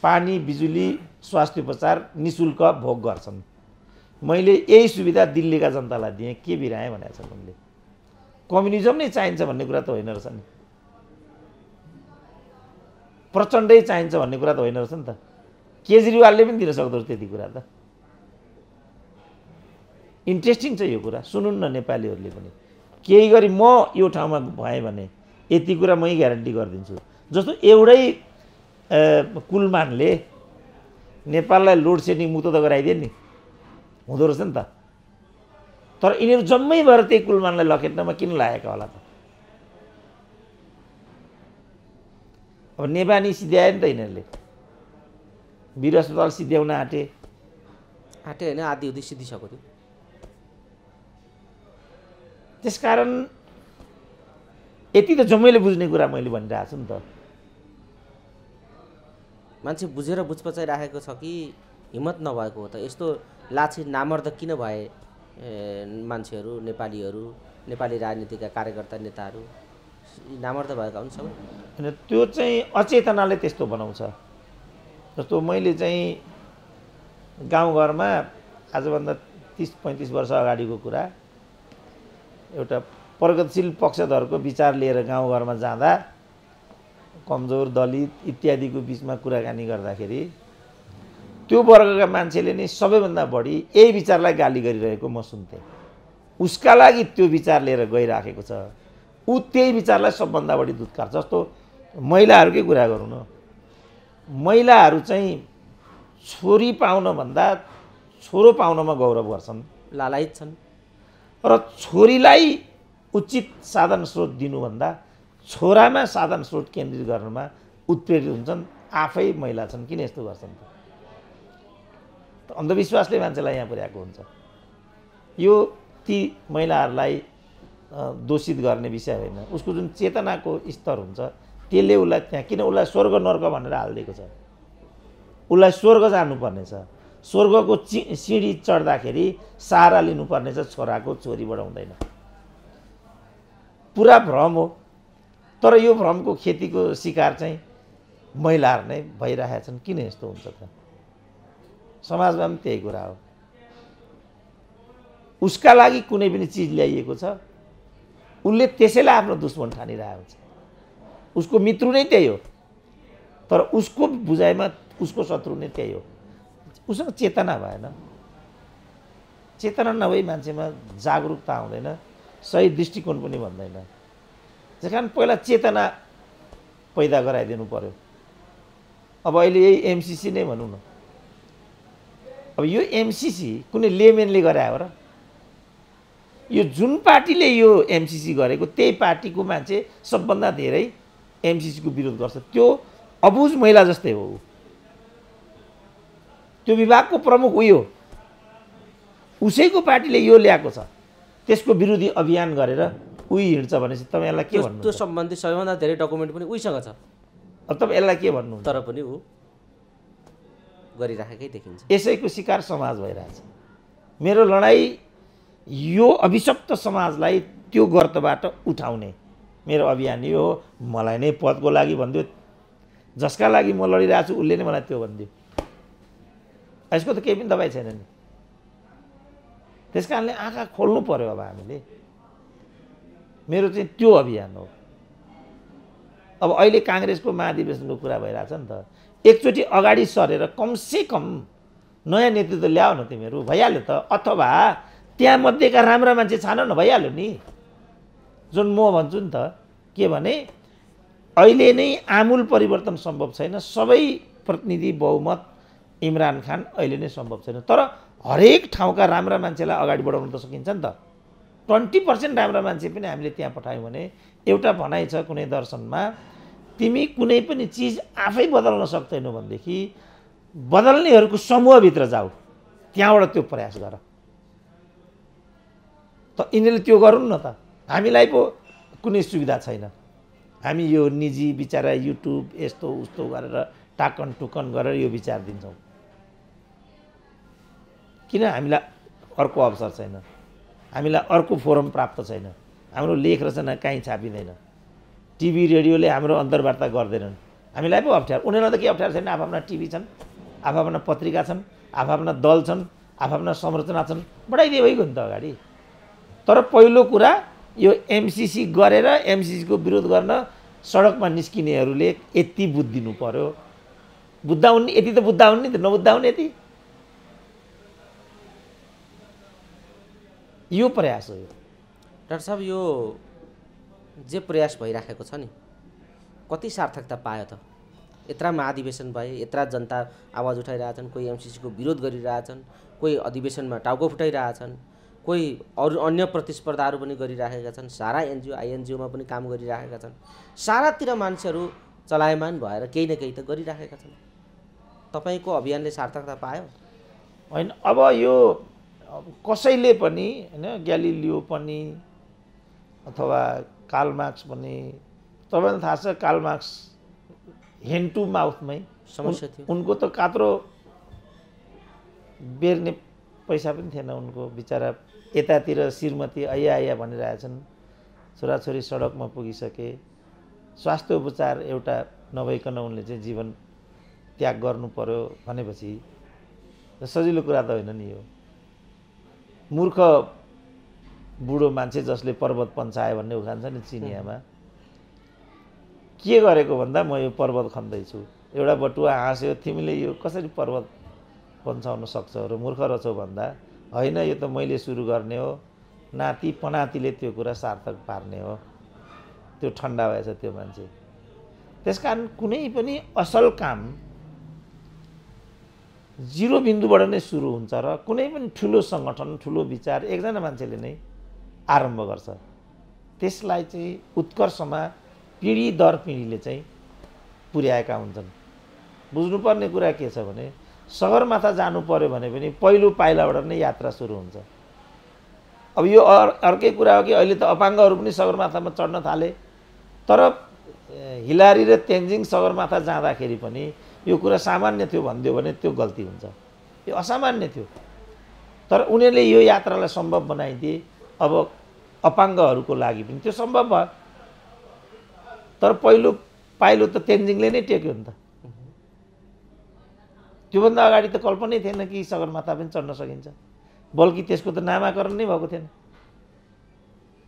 पानी, बिजुली, स्वास्थ्य उपचार निःशुल्क भोग गर्छन्। मैले यही सुविधा दिल्लीका जनतालाई दिएँ, के बिराएँ भनेको छ मैले। कम्युनिजम नै चाहिन्छ भन्ने कुरा त होइन रहेछ नि, प्रचण्डै चाहिन्छ भन्ने कुरा त होइन रहेछ नि त। केजरीवालले पनि दिन सक्दो त्यति कुरा त। इन्ट्रेस्टिङ छ यो कुरा, सुनुन् न नेपालीहरूले पनि। केही गरी म यो ठाउँमा भएँ भने यति कुरा मै ग्यारेन्टी गरिदिन्छु। जस्तो एउटै कुलमानले नेपाललाई लोड सेडिङ मुक्त त गराइदिए नि, हुँदो रहेछ नि त। तर यिनीहरू जम्मै भएर त्यही कुलमानलाई लखेट्नमा किन लागेका होला त? अब नेवानी सिध्याए नि त यिनीहरूले, वीर अस्पताल सिध्याउन आँटे होइन, आधी हुँदै सिद्धिसक्यो त्यो। त्यसकारण यति त जम्मैले बुझ्ने कुरा मैले भनिरहेको छु नि त। मान्छे बुझेर बुझपचाइराखेको छ कि हिम्मत नभएको हो त? यस्तो लाछि नामर्द किन भए मान्छेहरू, नेपालीहरू, नेपाली राजनीतिका कार्यकर्ता नेताहरू नामर्द भएका हुन् सबै? होइन, त्यो चाहिँ अचेतनाले त्यस्तो बनाउँछ। जस्तो मैले चाहिँ गाउँघरमा आजभन्दा 30-35 वर्ष अगाडिको कुरा, एउटा प्रगतिशील पक्षधरको विचार लिएर गाउँघरमा जाँदा कमजोर दलित इत्यादिको बिचमा कुराकानी गर्दाखेरि त्यो वर्गका मान्छेले नै सबैभन्दा बढी यही विचारलाई गाली गरिरहेको म सुन्थेँ। उसका लागि त्यो विचार लिएर गइराखेको छ, ऊ त्यही विचारलाई सबभन्दा बढी दुत्कार्छ। जस्तो महिलाहरूकै कुरा गरौँ न, महिलाहरू चाहिँ छोरी पाउनभन्दा छोरो पाउनमा गौरव गर्छन्, लालायित छन्। र छोरीलाई उचित साधन स्रोत दिनुभन्दा छोरामा साधन स्रोत केन्द्रित गर्नमा उत्प्रेरित हुन्छन्। आफै महिला छन्, किन यस्तो गर्छन् त? अन्धविश्वासले मान्छेलाई यहाँ पुर्याएको हुन्छ। यो ती महिलाहरूलाई दोषित गर्ने विषय होइन। उसको जुन चेतनाको स्तर हुन्छ त्यसले उसलाई त्यहाँ, किन उसलाई स्वर्ग नर्क भनेर हालिदिएको छ। उसलाई स्वर्ग जानुपर्नेछ, स्वर्गको सिँढी चढ्दाखेरि सहारा लिनुपर्नेछ, छोराको छोरी बढाउँदैन। पुरा भ्रम हो। तर यो भ्रमको खेतीको शिकार चाहिँ महिलाहरू नै भइरहेका छन्। किन यस्तो हुन्छ त? समाजमा पनि त्यही कुरा हो। उसका लागि कुनै पनि चिज ल्याइएको छ, उसले त्यसैलाई आफ्नो दुश्मन ठानिरहेको छ। उसको मित्र नै त्यही हो, तर उसको बुझाइमा उसको शत्रु नै त्यही हो। उसँग चेतना भएन। चेतना नभई मान्छेमा जागरुकता आउँदैन, सही दृष्टिकोण पनि भन्दैन। त्यस कारण पहिला चेतना पैदा गराइदिनु पर्यो। अब अहिले यही एमसिसी नै भनौँ न। अब यो एमसिसी कुनै लेमेनले गरायो र? यो जुन पार्टीले यो एमसिसी गरेको त्यही पार्टीको मान्छे सबभन्दा धेरै एमसिसीको विरोध गर्छ। त्यो अबुझ महिला जस्तै हो। त्यो विभागको प्रमुख उही हो, उसैको पार्टीले यो ल्याएको छ, त्यसको विरोधी अभियान गरेर उही हिँड्छ भनेपछि तपाईँहरूलाई के भन्नु? त्यो सम्बन्धी सबैभन्दा धेरै डकुमेन्ट पनि उहीसँग छ। अब तपाईँ यसलाई के भन्नु? तर पनि ऊ गरिराखेकै देखिन्छ। यसैको शिकार समाज भइरहेछ। मेरो लडाइँ यो अभिशप्त समाजलाई त्यो गर्तबाट उठाउने मेरो अभियान यो हो। मलाई नै पदको लागि भनिदियो, जसका लागि म लडिरहेको छु उसले नै मलाई त्यो भनिदियो। यसको त केही पनि दबाई छैन नि। त्यस कारणले आँखा खोल्नु पर्यो। अब हामीले, मेरो चाहिँ त्यो अभियान हो। अब अहिले काङ्ग्रेसको महाधिवेशनको कुरा भइरहेछ नि त। एकचोटि अगाडि सरेर कमसेकम नयाँ नेतृत्व ल्याऊ न तिमीहरू, भइहाल्यो त। अथवा त्यहाँ मध्येका राम्रा मान्छे छान न, भइहाल्यो नि। जुन म भन्छु नि त, के भने अहिले नै आमूल परिवर्तन सम्भव छैन। सबै प्रतिनिधि बहुमत इमरान खान अहिले नै सम्भव छैन। तर हरेक ठाउँका राम्रा मान्छेलाई अगाडि बढाउन त सकिन्छ नि त। 20% राम्रा मान्छे पनि हामीले त्यहाँ पठायौँ भने, एउटा भनाइ छ कुनै दर्शनमा, तिमी कुनै पनि चिज आफै बदल्न सक्दैनौ भनेदेखि बदल्नेहरूको समूहभित्र जाऊ, त्यहाँबाट त्यो प्रयास गर। त यिनीहरूले त्यो गरून् न त। हामीलाई पो कुनै सुविधा छैन। हामी यो निजी विचारा युट्युब यस्तो उस्तो गरेर टाकन टुकन गरेर यो विचार दिन्छौँ। किन हामीलाई अर्को अवसर छैन? हामीलाई अर्को फोरम प्राप्त छैन। हाम्रो लेख रचना कहीँ छापिँदैन। टिभी रेडियोले हाम्रो अन्तर्वार्ता गर्दैनन्। हामीलाई पो अप्ठ्यारो। उनीहरूलाई त के अप्ठ्यारो छैन। आफ्ना टिभी छन्, आफ्ना पत्रिका छन्, आफ्ना दल छन्, आफ्ना संरचना छन्, बढाइदिए भइगयो नि त अगाडि। तर पहिलो कुरा यो एमसिसी गरेर एमसिसीको विरोध गर्न सडकमा निस्किनेहरूले यति बुझिदिनु पर्यो। बुझ्दाउन् यति त बुझ्दाउन् नि त, नबुझ्दाउन् यति। यो प्रयास हो। यो डाक्टर साहब, यो जे प्रयास भइराखेको छ नि कति सार्थकता पायो त? यत्रा महाधिवेशन भए, यत्रा जनता आवाज उठाइरहेछन्, कोही एमसिसीको विरोध गरिरहेछन्, कोही अधिवेशनमा टाउको फुटाइरहेछन्, कोही अरू अन्य प्रतिस्पर्धाहरू पनि गरिराखेका छन्, सारा एनजिओ आइएनजिओमा पनि काम गरिराखेका छन्। सारातिर मान्छेहरू चलायमान भएर केही न केही त गरिराखेका छन्। तपाईँको अभियानले सार्थकता पायो? होइन, अब यो कसैले पनि होइन, ग्यालिलियो पनि अथवा कार्ल मार्क्स पनि, तपाईँलाई थाहा छ कार्ल मार्क्स ह्यान्ड टु माउथमै समस्या थियो। उनको त कात्रो बेर्ने पैसा पनि थिएन उनको, बिचरा यतातिर श्रीमती आइया भनिरहेछन्, छोराछोरी सडकमा पुगिसके, स्वास्थ्य उपचार एउटा नभइकन उनले चाहिँ जीवन त्याग गर्नु पर्यो भनेपछि सजिलो कुरा त होइन नि। यो मूर्ख बुढो मान्छे जसले पर्वत पन्छायो भन्ने उखान छ नि चिनियामा, के गरेको भन्दा म यो पर्वत खन्दैछु। एउटा बटुवा हाँस्यो, तिमीले यो कसरी पर्वत पन्छाउन सक्छौ र मूर्ख रहेछौ भन्दा, होइन यो त मैले सुरु गर्ने हो, नाति पनातिले त्यो कुरा सार्थक पार्ने हो। त्यो ठन्डा भएछ त्यो मान्छे। त्यसकारण कुनै पनि असल काम जिरो बिन्दुबाट नै सुरु हुन्छ र कुनै पनि ठुलो सङ्गठन, ठुलो विचार एकजना मान्छेले नै आरम्भ गर्छ। त्यसलाई चाहिँ उत्कर्षमा पिँढी दर पिँढीले चाहिँ पुर्याएका हुन्छन्। बुझ्नुपर्ने कुरा के छ भने सगरमाथा जानु पर्यो भने पनि पहिलो पाइलाबाट नै यात्रा सुरु हुन्छ। अब यो अर्कै कुरा हो कि अहिले त अपाङ्गहरू पनि सगरमाथामा चढ्न थाले, तर हिलारी र तेन्जिङ सगरमाथा जाँदाखेरि पनि यो कुरा सामान्य थियो भनिदियो भने त्यो गल्ती हुन्छ। यो असामान्य थियो, तर उनीहरूले यो यात्रालाई सम्भव बनाइदिए। अब अपाङ्गहरूको लागि पनि त्यो सम्भव भयो, तर पहिलो पाइलो त तेन्जिङले नै टेक्यो नि त। त्योभन्दा अगाडि त कल्पनै थिएन कि सगरमाथा पनि चढ्न सकिन्छ, बल्कि त्यसको त नामाकरण नै भएको थिएन।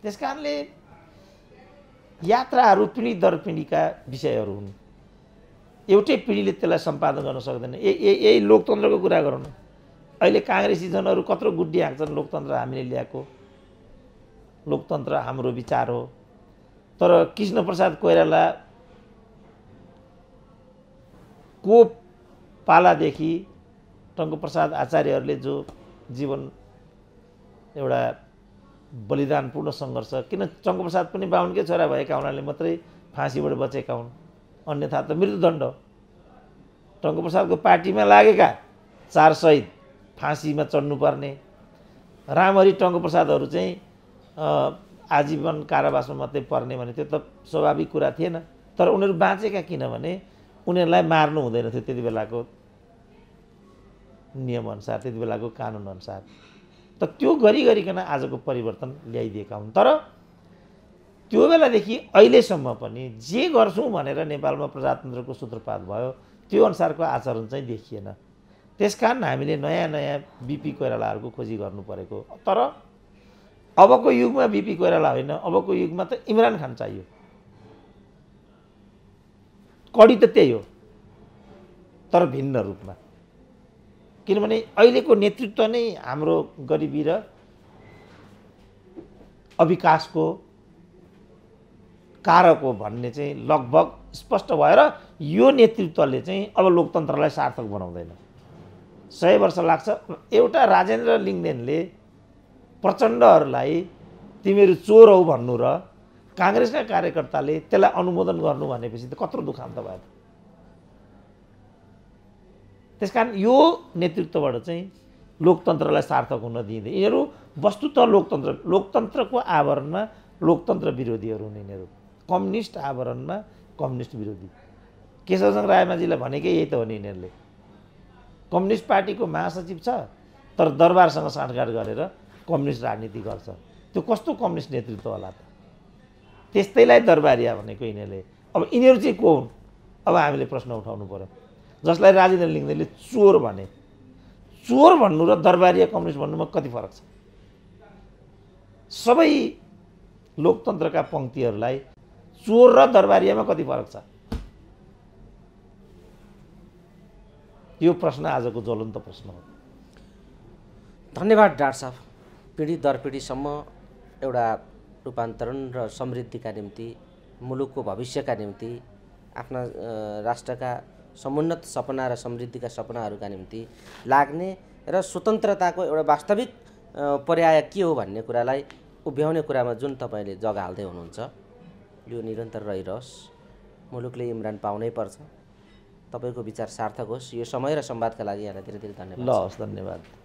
त्यस कारणले यात्राहरू पिँढी दर पिँढीका विषयहरू हुन्। एउटै पिँढीले त्यसलाई सम्पादन गर्न सक्दैन। यही लोकतन्त्रको कुरा गरौँ न। अहिले काङ्ग्रेसीजनहरू कत्रो गुड्डी हाँक्छन्, लोकतन्त्र हामीले ल्याएको, लोकतन्त्र हाम्रो विचार हो। तर कृष्णप्रसाद कोइराला को पालादेखि टङ्कप्रसाद आचार्यहरूले जो जीवन एउटा बलिदानपूर्ण सङ्घर्ष, किन टङ्कप्रसाद पनि बाहुनकै छोरा भएका हुनाले मात्रै फाँसीबाट बचेका हुन्, अन्यथा त मृत्युदण्ड। टङ्कप्रसादको पार्टीमा लागेका 4 शहीद फाँसीमा चढ्नुपर्ने, रामहरि टङ्कप्रसादहरू चाहिँ आजीवन कारावासमा मात्रै पर्ने भने त्यो त स्वाभाविक कुरा थिएन। तर उनीहरू बाँचेका किनभने उनीहरूलाई मार्नु हुँदैन थियो त्यति बेलाको नियमअनुसार, त्यति बेलाको कानुनअनुसार। त त्यो गरिकन आजको परिवर्तन ल्याइदिएका हुन्। तर त्यो बेलादेखि अहिलेसम्म पनि जे गर्छौँ भनेर नेपालमा प्रजातन्त्रको सूत्रपात भयो त्यो अनुसारको आचरण चाहिँ देखिएन। त्यसकारण हामीले नयाँ नयाँ बिपी कोइरालाहरूको खोजी गर्नु परेको। तर अबको युगमा बिपी कोइराला होइन, अबको युगमा त इमरान खान चाहियो। कडी त त्यही हो, तर भिन्न रूपमा। किनभने अहिलेको नेतृत्व नै हाम्रो गरिबी र अविकासको कारक हो भन्ने चाहिँ लगभग स्पष्ट भएर यो नेतृत्वले चाहिँ अब लोकतन्त्रलाई सार्थक बनाउँदैन। 100 वर्ष लाग्छ। एउटा राजेन्द्र लिङ्गदेनले प्रचण्डहरूलाई तिमीहरू चोर हौ भन्नु र काङ्ग्रेसका कार्यकर्ताले त्यसलाई अनुमोदन गर्नु भनेपछि त कत्रो दुखान्त भयो। त्यसकारण यो नेतृत्वबाट चाहिँ लोकतन्त्रलाई सार्थक हुन दिँदैन। यिनीहरू वस्तुतः लोकतन्त्रको आवरणमा लोकतन्त्र विरोधीहरू हुन्। यिनीहरू कम्युनिस्ट आवरणमा कम्युनिस्ट विरोधी। केशवचन्द्र रायमाझीलाई भनेकै यही त हो नि। यिनीहरूले कम्युनिस्ट पार्टीको महासचिव छ, तर दरबारसँग साँठगाँठ गरेर कम्युनिस्ट राजनीति गर्छ। त्यो कस्तो कम्युनिस्ट नेतृत्व होला त? त्यस्तैलाई दरबारिया भनेको यिनीहरूले। अब यिनीहरू चाहिँ को हुन्? अब हामीले प्रश्न उठाउनु पर्यो। जसलाई राजेन्द्र लिङ्गदेनले चोर भने, चोर भन्नु र दरबारिया कम्युनिस्ट भन्नुमा कति फरक छ? सबै लोकतन्त्रका पङ्क्तिहरूलाई चोर र दरबारियामा कति फरक छ? यो प्रश्न आजको ज्वलन्त प्रश्न हो। धन्यवाद डाक्टर साहब। पिँढी दर पिँढीसम्म एउटा रूपान्तरण र समृद्धिका निम्ति, मुलुकको भविष्यका निम्ति, आफ्ना राष्ट्रका समुन्नत सपना र समृद्धिका सपनाहरूका निम्ति लाग्ने र स्वतन्त्रताको एउटा वास्तविक पर्याय के हो भन्ने कुरालाई उभ्याउने कुरामा जुन तपाईँले जग्गा हाल्दै हुनुहुन्छ, यो निरन्तर रहिरहोस्। मुलुकले इमरान पाउनै पर्छ। तपाईँको विचार सार्थक होस्। यो समय र संवादका लागि यहाँलाई धेरै धेरै धन्यवाद। ल हस्, धन्यवाद।